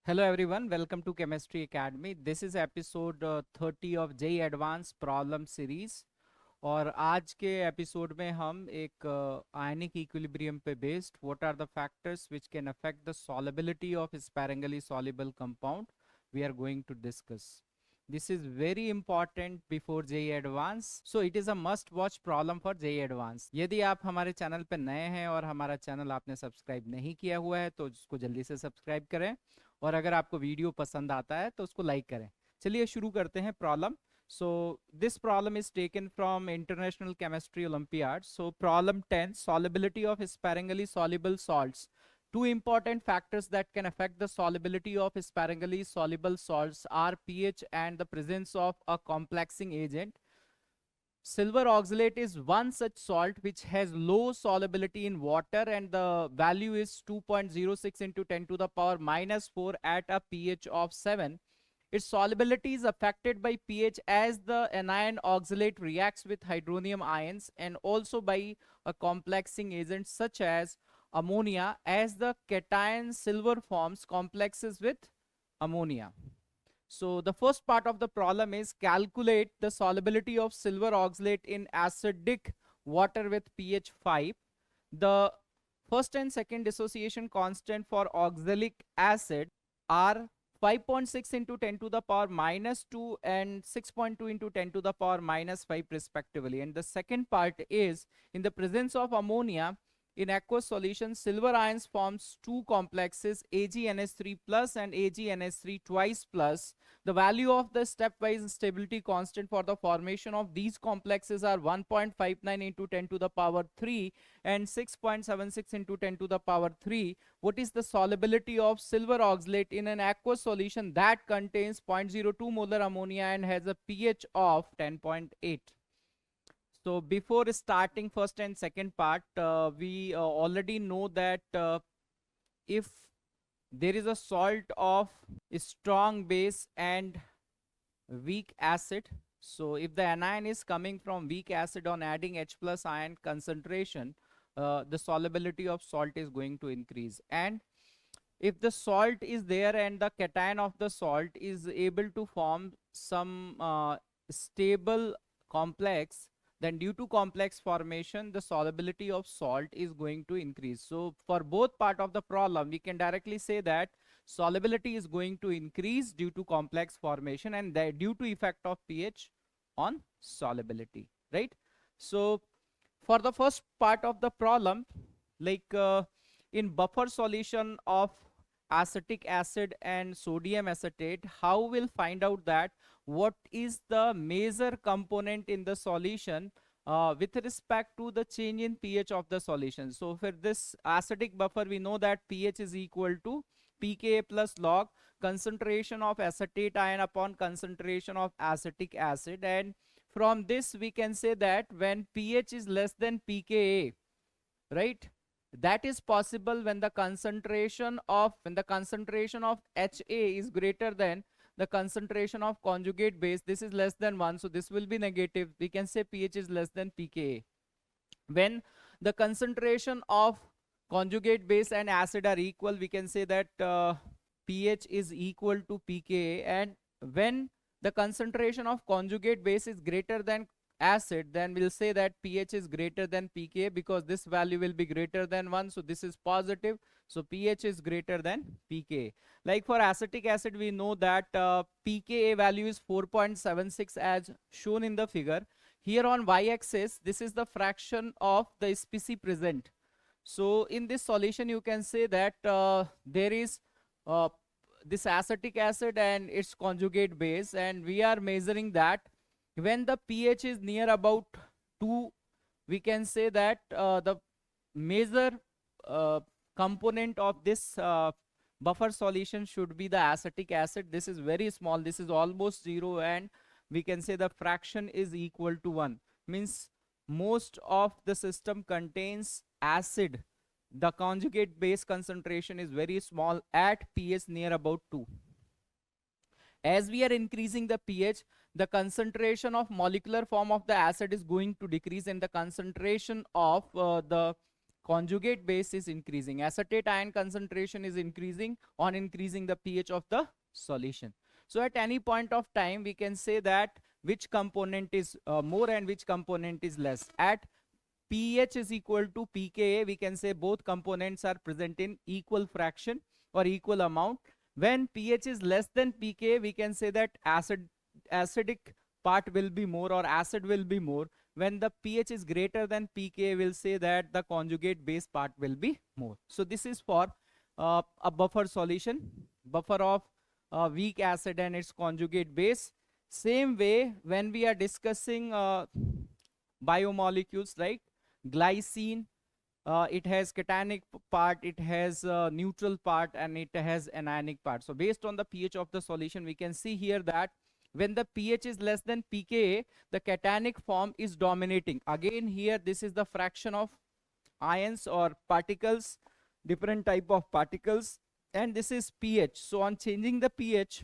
Hello everyone, welcome to Chemistry Academy. This is episode 30 of JEE Advanced Problem Series और आज के episode में हम एक आयनिक इक्विलिब्रियम पे based what are the factors which can affect the solubility of sparingly soluble compound we are going to discuss. This is very important before JEE Advanced, so it is a must watch problem for JEE Advanced. यदि आप हमारे channel पे नए हैं और हमारा channel आपने subscribe नहीं किया हुआ है तो उसको जल्दी से सब्सक्राइब करें और अगर आपको वीडियो पसंद आता है तो उसको लाइक करें। चलिए शुरू करते हैं problem. So this problem is taken from International Chemistry Olympiad. So problem 10, solubility of sparingly soluble salts. Two important factors that can affect the solubility of sparingly soluble salts are pH and the presence of a complexing agent. Silver oxalate is one such salt which has low solubility in water and the value is 2.06 into 10 to the power minus 4 at a pH of 7. Its solubility is affected by pH as the anion oxalate reacts with hydronium ions and also by a complexing agent such as ammonia as the cation silver forms complexes with ammonia. So the first part of the problem is calculate the solubility of silver oxalate in acidic water with pH 5. The first and second dissociation constant for oxalic acid are 5.6 into 10 to the power minus 2 and 6.2 into 10 to the power minus 5 respectively. And the second part is in the presence of ammonia in aqueous solution, silver ions forms two complexes AgNH3 plus and AgNH3 twice plus. The value of the stepwise stability constant for the formation of these complexes are 1.59 into 10 to the power 3 and 6.76 into 10 to the power 3. What is the solubility of silver oxalate in an aqueous solution that contains 0.02 molar ammonia and has a pH of 10.8? So before starting first and second part, we already know that if there is a salt of strong base and weak acid, so if the anion is coming from weak acid on adding H plus ion concentration, the solubility of salt is going to increase. And if the salt is there and the cation of the salt is able to form some stable complex, then due to complex formation the solubility of salt is going to increase. So for both part of the problem we can directly say that solubility is going to increase due to complex formation and that due to effect of pH on solubility, right? So for the first part of the problem, like in buffer solution of acetic acid and sodium acetate, how we'll find out that what is the major component in the solution with respect to the change in pH of the solution. So for this acidic buffer we know that pH is equal to pKa plus log concentration of acetate ion upon concentration of acetic acid, and from this we can say that when pH is less than pKa, right, that is possible when the concentration of HA is greater than the concentration of conjugate base. This is less than 1, so this will be negative. We can say pH is less than pKa. When the concentration of conjugate base and acid are equal, we can say that pH is equal to pKa. And when the concentration of conjugate base is greater than acid, then we'll say that pH is greater than pKa because this value will be greater than 1, so this is positive, so pH is greater than pKa. Like for acetic acid we know that pKa value is 4.76 as shown in the figure. Here on y-axis this is the fraction of the species present. So in this solution you can say that there is this acetic acid and its conjugate base, and we are measuring that when the pH is near about 2, we can say that the major component of this buffer solution should be the acetic acid. This is very small, this is almost 0, and we can say the fraction is equal to 1, means most of the system contains acid. The conjugate base concentration is very small at pH near about 2. As we are increasing the pH, the concentration of molecular form of the acid is going to decrease and the concentration of the conjugate base is increasing. Acetate ion concentration is increasing on increasing the pH of the solution. So at any point of time, we can say that which component is more and which component is less. At pH is equal to pKa, we can say both components are present in equal fraction or equal amount. When pH is less than pKa, we can say that acidic part will be more or acid will be more. When the pH is greater than pKa, we'll say that the conjugate base part will be more. So this is for a buffer solution, buffer of weak acid and its conjugate base. Same way, when we are discussing biomolecules, right? Glycine, it has cationic part, it has neutral part, and it has anionic part. So based on the pH of the solution, we can see here that when the pH is less than pKa, the cationic form is dominating. Again here, this is the fraction of ions or particles, different type of particles, and this is pH. So on changing the pH,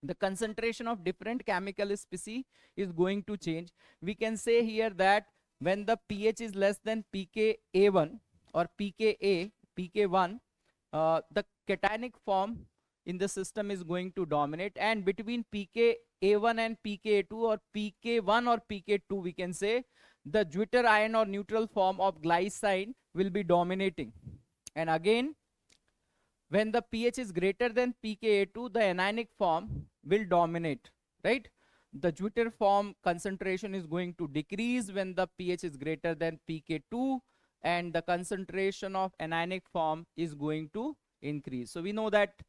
the concentration of different chemical species is going to change. We can say here that when the pH is less than pKa1 or pK1, the cationic form in the system is going to dominate, and between pKa1 and pKa2 or pK1 or pK2, we can say the Zwitter ion or neutral form of glycine will be dominating. And again, when the pH is greater than pKa2, the anionic form will dominate, right? The Zwitter form concentration is going to decrease when the pH is greater than pK2, and the concentration of anionic form is going to increase. So we know that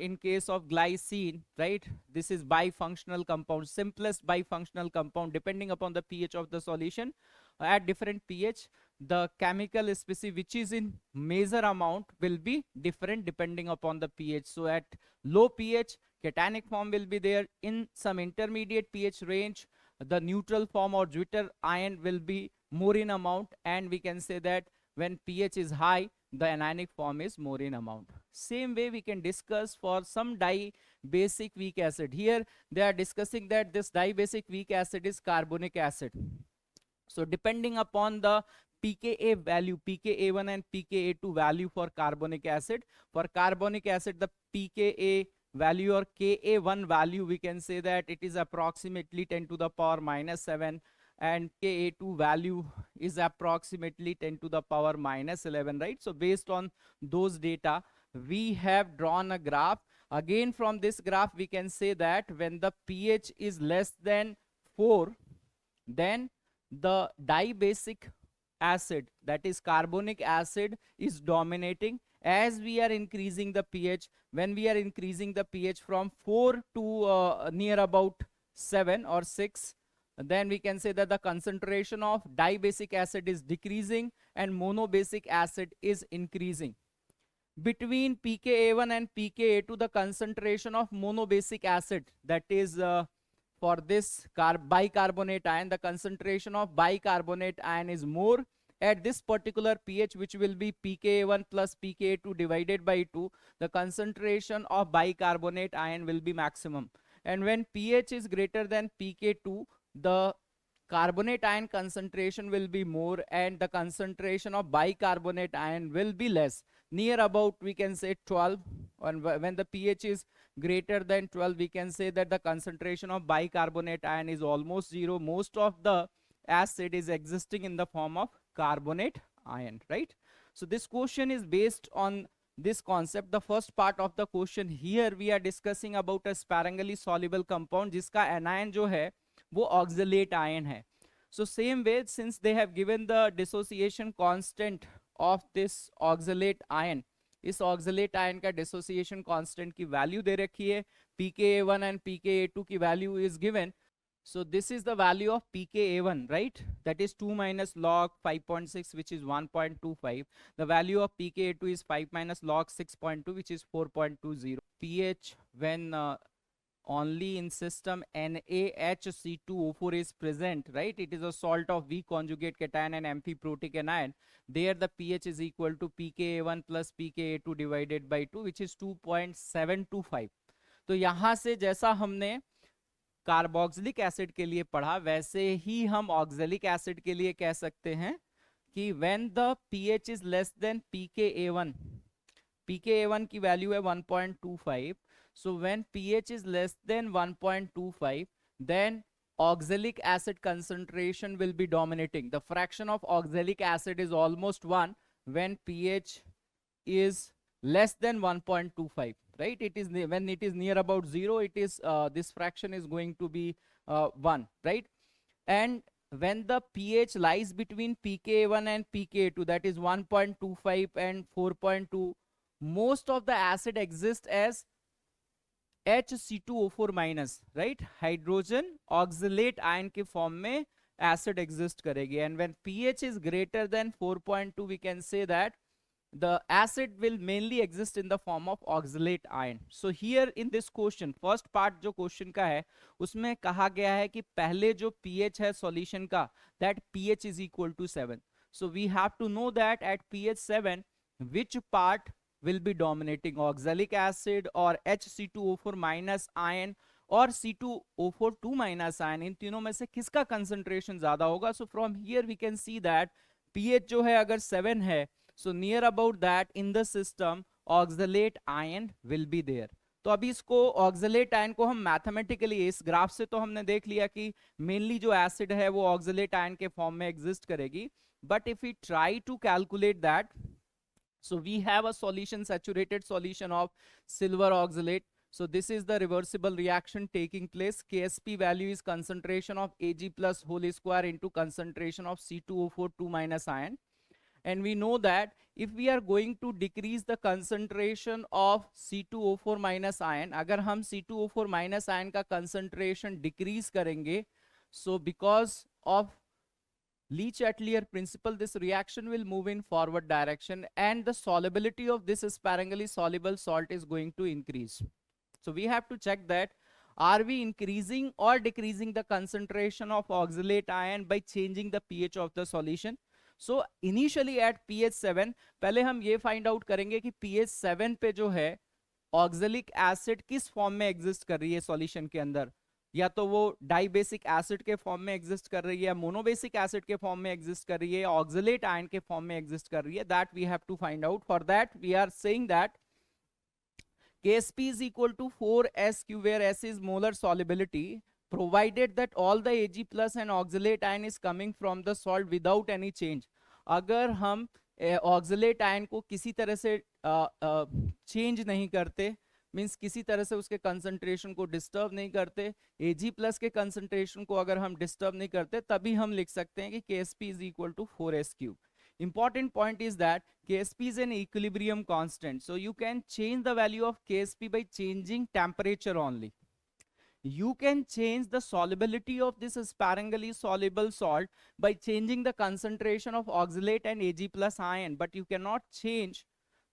in case of glycine, right, this is bifunctional compound, simplest bifunctional compound. Depending upon the pH of the solution, at different pH, the chemical species which is in major amount will be different depending upon the pH. So at low pH, cationic form will be there. In some intermediate pH range, the neutral form or Zwitter ion will be more in amount, and we can say that when pH is high, the anionic form is more in amount. Same way we can discuss for some dibasic weak acid. Here they are discussing that this dibasic weak acid is carbonic acid. So depending upon the pKa value, pKa1 and pKa2 value for carbonic acid, the pKa value or Ka1 value, we can say that it is approximately 10 to the power minus 7, and Ka2 value is approximately 10 to the power minus 11, right? So based on those data, we have drawn a graph. Again, from this graph, we can say that when the pH is less than 4, then the dibasic acid, that is carbonic acid, is dominating. As we are increasing the pH, when we are increasing the pH from 4 to near about 7 or 6, then we can say that the concentration of dibasic acid is decreasing and monobasic acid is increasing. Between pKa1 and pKa2, the concentration of monobasic acid, that is for this bicarbonate ion, the concentration of bicarbonate ion is more. At this particular pH, which will be pKa1 plus pKa2 divided by 2, the concentration of bicarbonate ion will be maximum. And when pH is greater than pK2, the carbonate ion concentration will be more, and the concentration of bicarbonate ion will be less, near about, we can say 12. And when the pH is greater than 12, we can say that the concentration of bicarbonate ion is almost 0. Most of the acid is existing in the form of carbonate ion, right? So this question is based on this concept. The first part of the question, here we are discussing about a sparingly soluble compound जिसका anion जो है वो oxalate ion है. So same way, since they have given the dissociation constant of this oxalate ion, इस oxalate ion का dissociation constant की value दे रखी है, pKa1 and pKa2 की value is given. So this is the value of pKa1, right? That is 2 minus log 5.6, which is 1.25. The value of pKa2 is 5 minus log 6.2, which is 4.20. pH when only in system NaHC2O4 is present, right? It is a salt of weak conjugate cation and amphiprotic anion. There the pH is equal to pKa1 plus pKa2 divided by 2, which is 2.725. तो यहाँ से जैसा हमने carboxylic acid के लिए पढ़ा, वैसे ही हम ऑक्जेलिक एसिड के लिए कह सकते हैं कि when the pH is less than pKa1, pKa1 की वैल्यू है 1.25, so when pH is less than 1.25, then oxalic acid concentration will be dominating. The fraction of oxalic acid is almost 1 when pH is less than 1.25, right? It is when it is near about 0, it is this fraction is going to be 1, right? And when the pH lies between pKa1 and pKa2, that is 1.25 and 4.2, most of the acid exists as HC2O4 minus, right? Hydrogen oxalate ion के form में acid exist करेगी. And when pH is greater than 4.2, we can say that the acid will mainly exist in the form of oxalate ion. So here in this question, first part जो question का है उसमें कहा गया है कि पहले जो pH है solution का, that pH is equal to 7. So we have to know that at pH 7 which part will be dominating, oxalic acid or HC2O4 minus ion और C2O4 2 minus ion. इन तीनों में से किसका concentration ज्यादा होगा? So from here we can see that pH जो है अगर 7 है, so near about that in the system oxalate ion will be there. तो अभी इसको ऑक्सलेट आयन को हम मैथमेटिकली, इस ग्राफ से तो हमने देख लिया कि मेनली जो एसिड है वो ऑक्सलेट आयन के फॉर्म में एग्जिस्ट करेगी. But if we try to calculate that, so we have a solution, saturated solution of silver oxalate. So this is the reversible reaction taking place. Ksp value is concentration of Ag plus whole square into concentration of C2O4 2 minus ion. And we know that if we are going to decrease the concentration of C2O4 minus ion, अगर हम C2O4 minus ion का concentration decrease करेंगे, so because of Le-Chatelier principle, this reaction will move in forward direction and the solubility of this sparingly soluble salt is going to increase. So we have to check that are we increasing or decreasing the concentration of oxalate ion by changing the pH of the solution. So initially at pH 7, पहले हम ये find out करेंगे कि pH 7 पे जो है oxalic acid किस form में एग्जिस्ट कर रही है सॉल्यूशन के अंदर, या तो वो डाइबेसिक एसिड के फॉर्म में एग्जिस्ट कर रही है, मोनोबेसिक एसिड के फॉर्म में एग्जिस्ट कर रही है, ऑक्सलेट आयन के फॉर्म में एग्जिस्ट कर रही है. That we have to find out. For that we are saying that Ksp is equal to 4Sq, where S is molar solubility, provided that all the Ag plus and oxalate ion is coming from the salt without any change. अगर हम oxalate ion को किसी तरह से change नहीं करते, means किसी तरह से उसके कंसंट्रेशन को डिस्टर्ब नहीं करते, Ag प्लस के कंसंट्रेशन को अगर हम डिस्टर्ब नहीं करते, तभी हम लिख सकते हैं कि Ksp is equal to 4Sq. Important point is that Ksp is an equilibrium constant, so you can change the value of Ksp by changing temperature only. You can change the solubility of this sparingly soluble salt by changing the concentration of oxalate and Ag plus ion, but you cannot change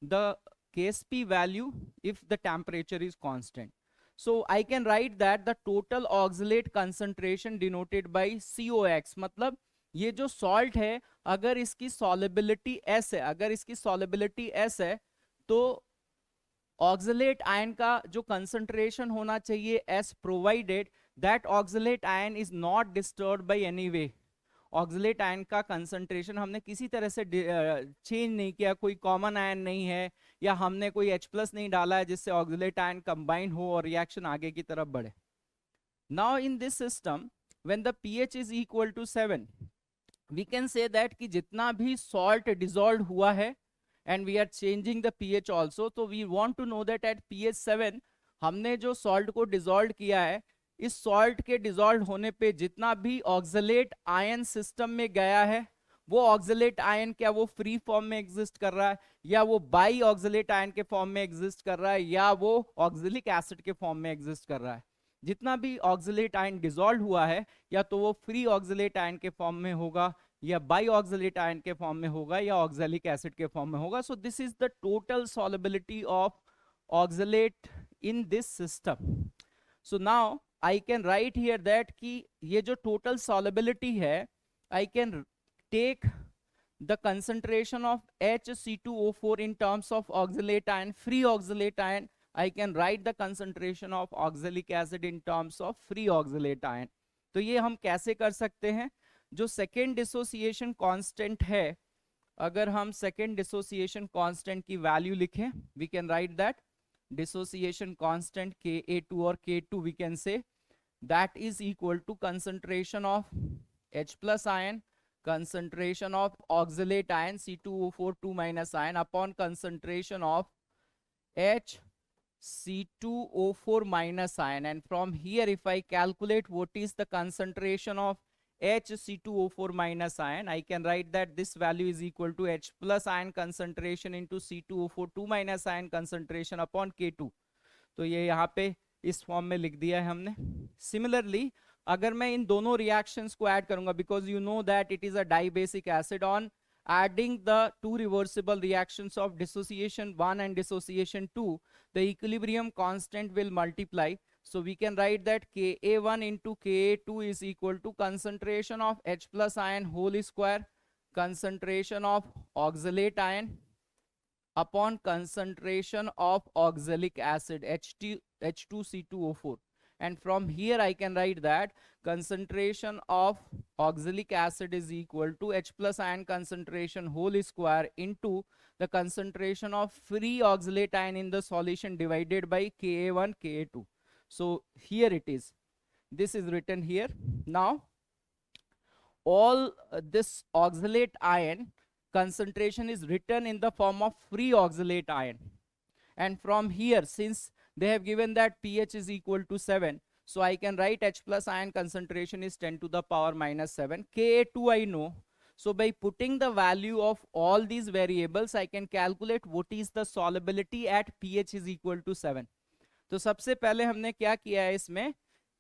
the Ksp value if the temperature is constant. So I can write that the total oxalate concentration denoted by COX, मतलब ये जो salt है अगर इसकी solubility S है, अगर इसकी solubility S है तो ऑक्सलेट आयन का जो कंसंट्रेशन होना चाहिए S, provided that oxalate ion is not disturb by any way. Oxalate ion का कंसंट्रेशन हमने किसी तरह से चेंज नहीं किया, कोई कॉमन आयन नहीं है या हमने कोई H प्लस नहीं डाला है जिससे ऑक्सलेट आयन कंबाइन हो और रिएक्शन आगे की तरफ बढ़े. Now in this system when the pH is equal to 7, we can say that कि जितना भी सॉल्ट डिसॉल्व हुआ है and we are changing the pH also, so we want to know that at pH 7 हमने जो salt को dissolve किया है, इस salt के dissolve होने पे जितना भी oxalate ion system में गया है, वो oxalate ion क्या वो free form में exist कर रहा है या वो bi oxalate ion के form में exist कर रहा है या वो oxalic acid के form में exist कर रहा है. जितना भी oxalate ion dissolve हुआ है या तो वो free oxalate ion के form में होगा या बाई ऑक्सलेट आयन के फॉर्म में होगा या ऑक्सैलिक एसिड के फॉर्म में होगा. So this is the total solubility of oxalate in this system. So now I can write here that कि ये जो टोटल सॉल्युबिलिटी है, I can take the concentration of HC2O4 in terms of oxalate ion, free oxalate ion. I can write the concentration of oxalic acid in terms of free oxalate ion. तो ये हम कैसे कर सकते हैं? जो second dissociation constant है अगर हम सेकेंड डिसोसिएशन कांस्टेंट की वैल्यू लिखें, we can write that dissociation constant Ka2 और K2 we can say that is equal to concentration of H plus ion, concentration of oxalate ion C2O4 2 minus ion upon concentration of H C2O4 minus ion, and from here if I calculate what is the concentration of HC2O4 minus ion, I can write that this value is equal to H plus ion concentration into C2O4 2 minus ion concentration upon K2. तो ये यहाँ पे इस form में लिख दिया है हमने. सिमिलरली अगर मैं इन दोनों रिएक्शंस को ऐड करूंगा, because you know that it is a dibasic acid, on adding the two reversible reactions of dissociation 1 and dissociation 2, the equilibrium constant will multiply. So we can write that Ka1 into Ka2 is equal to concentration of H plus ion whole square, concentration of oxalate ion upon concentration of oxalic acid H2C2O4. And from here I can write that concentration of oxalic acid is equal to H plus ion concentration whole square into the concentration of free oxalate ion in the solution divided by Ka1 Ka2. So here it is, this is written here. Now all this oxalate ion concentration is written in the form of free oxalate ion, and from here since they have given that pH is equal to 7, so I can write H plus ion concentration is 10 to the power minus 7. Ka2 I know, so by putting the value of all these variables I can calculate what is the solubility at pH is equal to 7. तो सबसे पहले हमने क्या किया है इसमें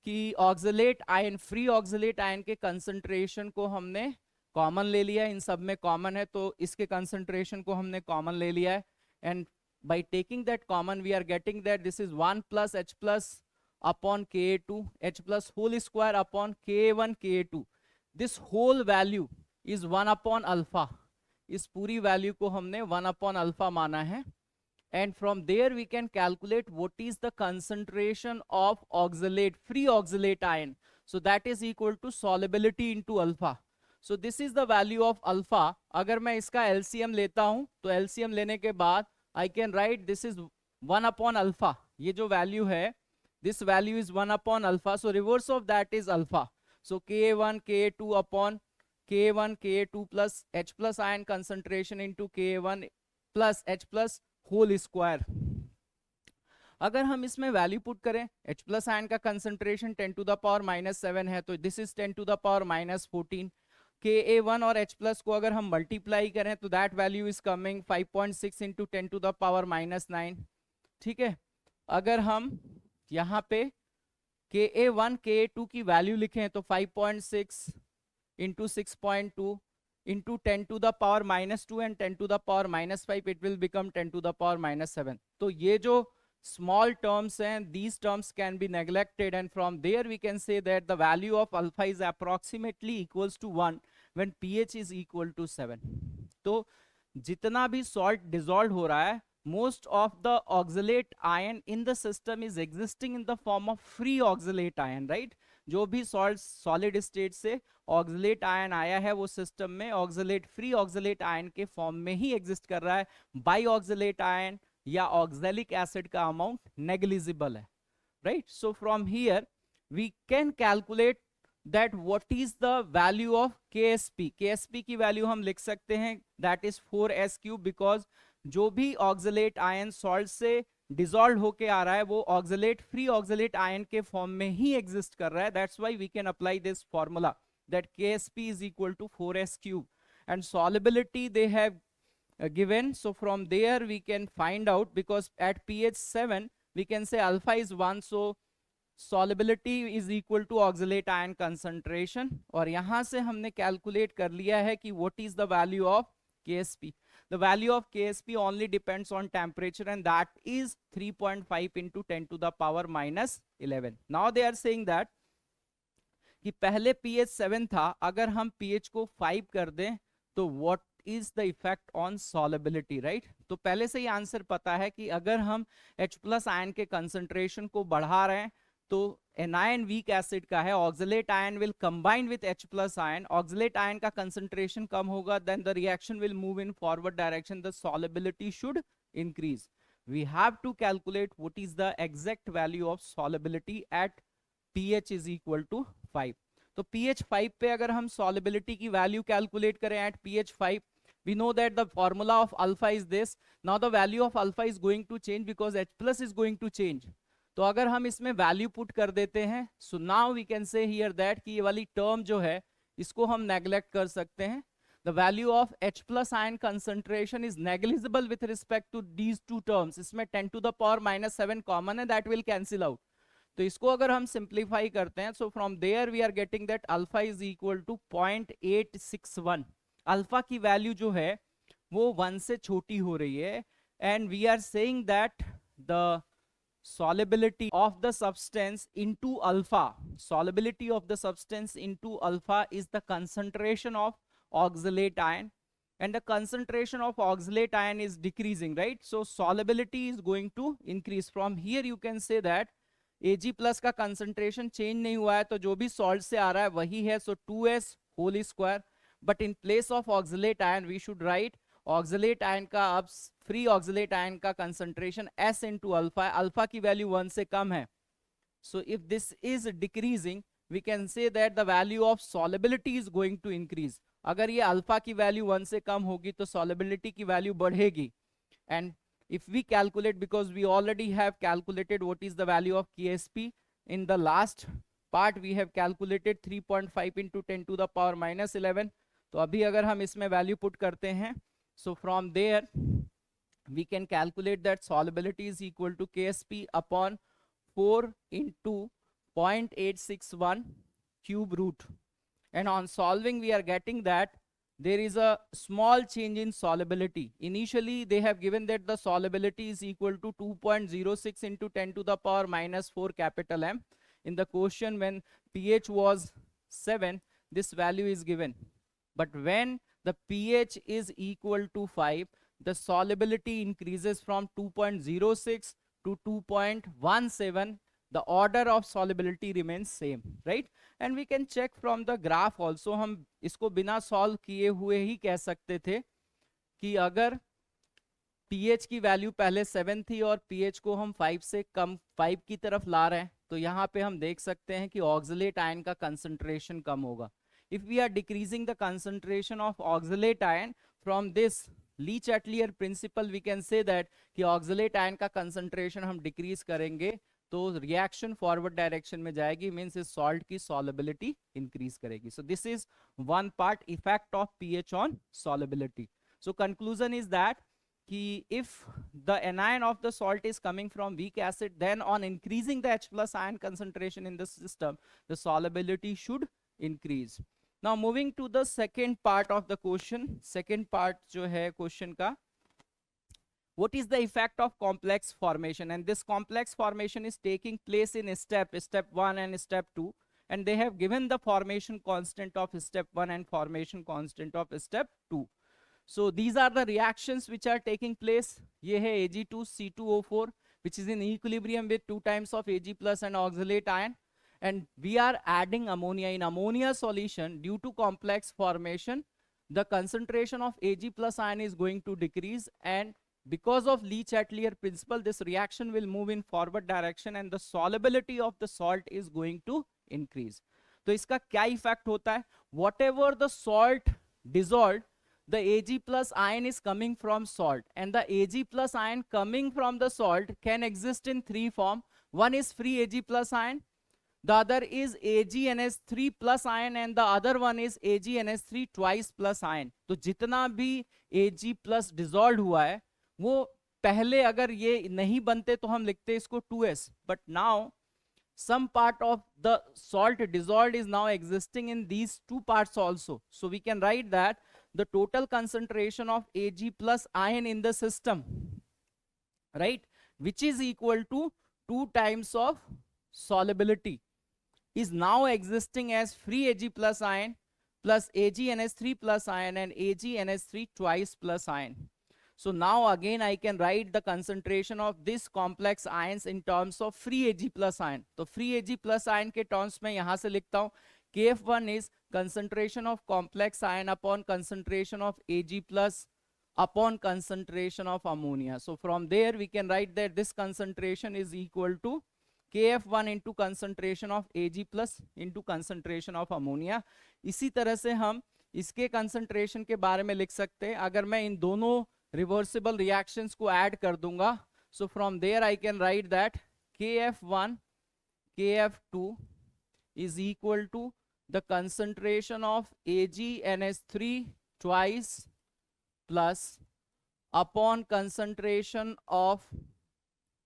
कि oxalate ion, free oxalate ion के कंसंट्रेशन को हमने कॉमन ले लिया, इन सब में कॉमन है तो इसके कंसंट्रेशन को हमने कॉमन ले लिया है, and by taking that common we are getting that this is 1 plus H plus upon Ka2, H plus whole square upon Ka1 Ka2. this whole value is 1 upon alpha, इस पूरी value को हमने 1 upon alpha माना है, and from there we can calculate what is the concentration of oxalate, free oxalate ion, so that is equal to solubility into alpha. so this is the value of alpha. अगर मैं इसका LCM लेता हूं तो LCM लेने के बाद I can write this is 1 upon alpha. ये जो value है, this value is 1 upon alpha. So reverse of that is alpha. So Ka1 Ka2 upon Ka1 Ka2 plus H plus ion concentration into Ka1 plus H plus whole square. अगर हम इसमें value put करें, H plus ion का concentration 10 to the power minus 7 है, तो this is 10 to the power minus 14. Ka1 और H plus को अगर हम मल्टीप्लाई करें तो that value is coming 5.6 into 10 to the power minus 9. ठीक है, अगर हम यहाँ पे Ka1 Ka2 की वैल्यू लिखें तो 5.6 into 6.2 into 10 to the power minus 2 and 10 to the power minus 5, it will become 10 to the power minus 7. तो ये जो small terms and these terms can be neglected, and from there we can say that the value of alpha is approximately equals to 1 when pH is equal to 7. तो जितना भी salt dissolved हो रहा है, most of the oxalate ion in the system is existing in the form of free oxalate ion, right? जो भी salt solid state से oxalate ion आया है वो system में oxalate, free oxalate ion के form में ही exist कर रहा है. Bioxalate ion या ऑक्सैलिक एसिड का अमाउंट नेग्लिजिबल है, right? So from here we can calculate that what is the value of KSP. KSP की वैल्यू हम लिख सकते हैं that is 4s cube, because जो भी ऑक्सलेट आयन सॉल्ट से डिसॉल्व होके आ रहा है वो ऑक्सलेट, फ्री ऑक्सलेट आयन के फॉर्म में ही एग्जिस्ट कर रहा है. That's why we can apply this formula that KSP is equal to 4s cube, and solubility they have given. So from there we can find out, because at pH 7 we can say alpha is 1, so solubility is equal to oxalate ion concentration. और यहाँ से हमने calculate कर लिया है कि what is the value of KSP. The value of KSP only depends on temperature, and that is 3.5 into 10 to the power minus 11. Now they are saying that कि पहले pH 7 था, अगर हम pH को 5 कर दें तो what is the effect on solubility, right? तो पहले से ही आंसर पता है कि अगर हम H plus आयन के कंसंट्रेशन को बढ़ा रहे हैं तो एनायन वीक एसिड का है, oxalate ion will combine with H plus ion, oxalate ion का कंसंट्रेशन कम होगा, then the reaction will move in forward direction, the solubility should increase. We have to calculate what is the exact value of solubility at pH is equal to 5. तो pH 5 पे अगर हम solubility की value calculate करें at pH 5, we know that the formula of alpha is this. Now the value of alpha is going to change because H plus is going to change. तो अगर हम इसमें value put कर देते हैं, so now we can say here that कि ये वाली term जो है इसको हम neglect कर सकते हैं. The value of H plus ion concentration is negligible with respect to these two terms. इसमें 10 to the power minus 7 common है, that will cancel out. तो इसको अगर हम simplify करते हैं, so from there we are getting that alpha is equal to 0.861. Alpha की value जो है वो 1 से छोटी हो रही है, and we are saying that the solubility of the substance into alpha, solubility of the substance into alpha is the concentration of oxalate ion, and the concentration of oxalate ion is decreasing, right? So solubility is going to increase. From here you can say that Ag plus का concentration change नहीं हुआ है, तो जो भी salt से आ रहा है वही है, so 2s whole square. But in place of oxalate ion we should write oxalate ion का, अब फ्री ऑक्सलेट आयन का concentration S into alpha, alpha की वैल्यू 1 से कम है. So if this is decreasing we can say that the value of solubility is going to increase. अगर ये alpha की वैल्यू 1 से कम होगी तो सॉलिबिलिटी की वैल्यू बढ़ेगी. And if we calculate, because we already have calculated what is the value of KSP in the last part, we have calculated 3.5 into 10 to the power minus 11. तो अभी अगर हम इसमें वैल्यू पुट करते हैं, so from there we can calculate that solubility is equal to KSP upon 4 into 0.861 cube root. And on solving we are getting that there is a small change in solubility. Initially they have given that the solubility is equal to 2.06 into 10 to the power minus 4 capital M. In the question when pH was 7, this value is given. But when the pH is equal to 5, the solubility increases from 2.06 to 2.17. The order of solubility remains same, right? And we can check from the graph also. हम इसको बिना solve किए हुए ही कह सकते थे कि अगर pH की वैल्यू पहले 7 थी और pH को हम 5 से कम 5 की तरफ ला रहे हैं, तो यहाँ पे हम देख सकते हैं कि ऑक्सलेट आयन का कंसंट्रेशन कम होगा. If we are decreasing the concentration of oxalate ion, from this Lee-Chatelier principle we can say that कि oxalate ion का concentration हम decrease करेंगे तो reaction forward direction में जाएगी, means इस salt की solubility increase करेगी. So this is one part, effect of pH on solubility. So conclusion is that कि if the anion of the salt is coming from weak acid, then on increasing the H plus ion concentration in the system, the solubility should increase. Now moving to the second part of the question, second part जो है question का, what is the effect of complex formation? And this complex formation is taking place in step 1 and step 2, and they have given the formation constant of step 1 and formation constant of step 2. So these are the reactions which are taking place. ये है Ag2C2O4 which is in equilibrium with 2 times of Ag plus and oxalate ion. And we are adding ammonia. In ammonia solution, due to complex formation, the concentration of Ag plus ion is going to decrease, and because of Lee-Chatelier principle, this reaction will move in forward direction and the solubility of the salt is going to increase. तो इसका क्या effect होता है? Whatever the salt dissolved, the Ag plus ion is coming from salt, and the Ag plus ion coming from the salt can exist in 3 forms. One is free Ag plus ion, the other is AgNH3 plus ion, and the other one is AgNH3 twice plus ion. तो जितना भी Ag plus dissolved हुआ है वो पहले अगर ये नहीं बनते तो हम लिखते इसको 2s, but now some part of the salt dissolved is now existing in these 2 parts also. So we can write that the total concentration of Ag plus ion in the system, right, which is equal to 2 times of solubility, is now existing as free Ag plus ion plus AgNH3 plus ion and AgNH3 twice plus ion. So now again I can write the concentration of this complex ions in terms of free Ag plus ion. तो free Ag plus ion के terms में यहाँ से लिखता हूँ Kf1 is concentration of complex ion upon concentration of Ag plus upon concentration of ammonia. So from there we can write that this concentration is equal to Kf1 into concentration of Ag plus into concentration of ammonia. इसी तरह से हम इसके concentration के बारे में लिख सकते हैं अगर मैं इन दोनों रिवर्सिबल रिएक्शंस को ऐड कर दूंगा. So from there I can write that Kf1 Kf2 is equal to the concentration of AgNH3 twice plus upon concentration of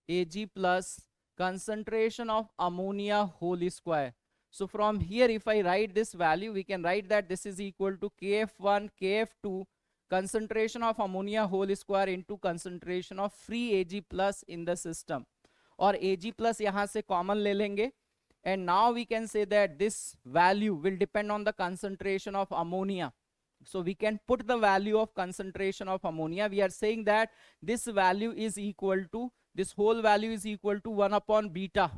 Ag plus concentration of ammonia whole square. So from here if I write this value we can write that this is equal to Kf1 Kf2 concentration of ammonia whole square into concentration of free Ag plus in the system. और Ag plus यहाँ से common ले लेंगे and now we can say that this value will depend on the concentration of ammonia. So we can put the value of concentration of ammonia. We are saying that this value is equal to, this whole value is equal to 1 upon beta,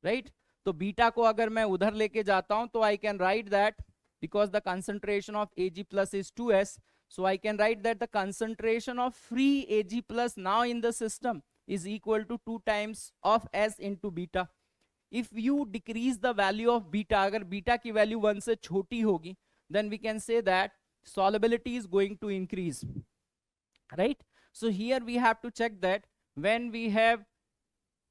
right? तो beta को अगर मैं उधर लेके जाता हूं तो आई can write that because the concentration of Ag plus is 2s, so I can write that the concentration of free Ag plus now in the system is equal to 2 times of s into beta. If you decrease the value of beta, अगर beta की value 1 से छोटी होगी then we can say that solubility is going to increase, right? So here we have to check that when we have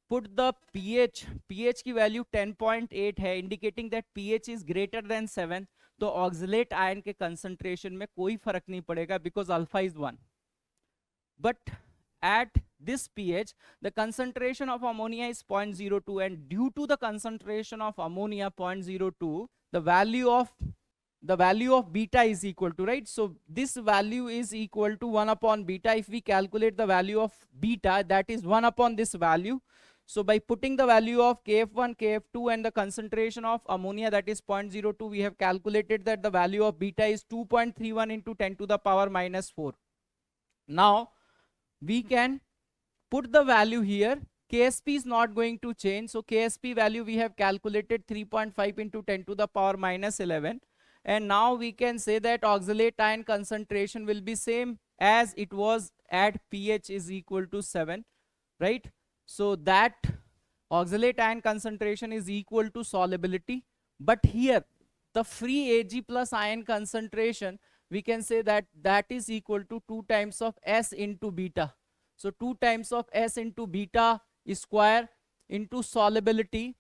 put the pH की value 10.8 है indicating that pH is greater than 7, तो oxalate ion के concentration में कोई फर्क नहीं पड़ेगा because alpha is 1. But at this pH the concentration of ammonia is 0.02 and due to the concentration of ammonia 0.02 the value of beta is equal to, right? So this value is equal to 1 upon beta. If we calculate the value of beta, that is 1 upon this value. So by putting the value of Kf1 Kf2 and the concentration of ammonia that is 0.02, we have calculated that the value of beta is 2.31 into 10 to the power minus 4. Now we can put the value here. Ksp is not going to change, so Ksp value we have calculated 3.5 into 10 to the power minus 11. And now we can say that oxalate ion concentration will be same as it was at pH is equal to 7, right? So that oxalate ion concentration is equal to solubility. But here the free Ag plus ion concentration, we can say that that is equal to 2 times of S into beta. So 2 times of S into beta square into solubility.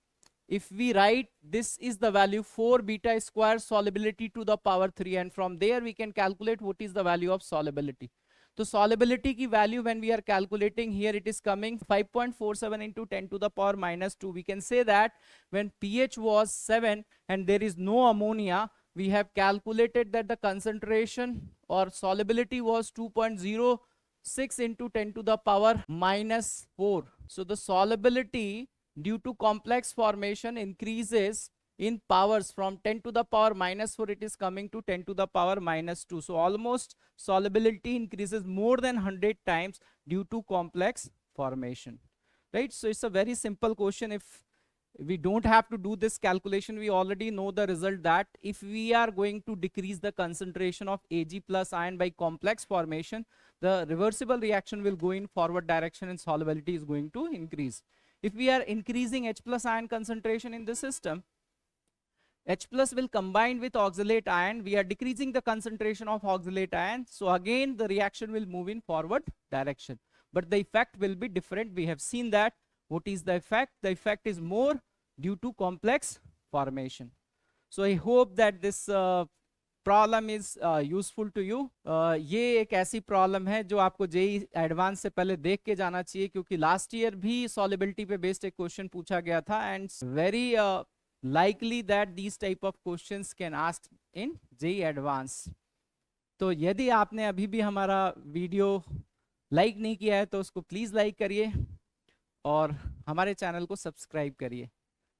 If we write this is the value 4 beta square solubility to the power 3, and from there we can calculate what is the value of solubility. So solubility की value when we are calculating here it is coming 5.47 into 10 to the power minus 2. We can say that when pH was 7 and there is no ammonia, we have calculated that the concentration or solubility was 2.06 into 10 to the power minus 4. So the solubility due to complex formation increases in powers from 10 to the power minus 4, it is coming to 10 to the power minus 2. So almost solubility increases more than 100 times due to complex formation, right? So it's a very simple question. If we don't have to do this calculation, we already know the result that if we are going to decrease the concentration of Ag plus ion by complex formation, the reversible reaction will go in forward direction and solubility is going to increase. If we are increasing H plus ion concentration in the system, H plus will combine with oxalate ion. We are decreasing the concentration of oxalate ion. So again, the reaction will move in forward direction. But the effect will be different. We have seen that. What is the effect? The effect is more due to complex formation. So I hope that this problem is useful to you. ये एक ऐसी problem है जो आपको JEE advance से पहले देख के जाना चाहिए, क्योंकि लास्ट ईयर भी सॉलिबिलिटी पे बेस्ड एक क्वेश्चन पूछा गया था and very likely that these type of questions can ask in JEE Advance. तो यदि आपने अभी भी हमारा वीडियो लाइक नहीं किया है तो उसको प्लीज लाइक करिए और हमारे चैनल को सब्सक्राइब करिए.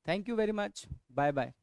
Thank you very much. Bye bye.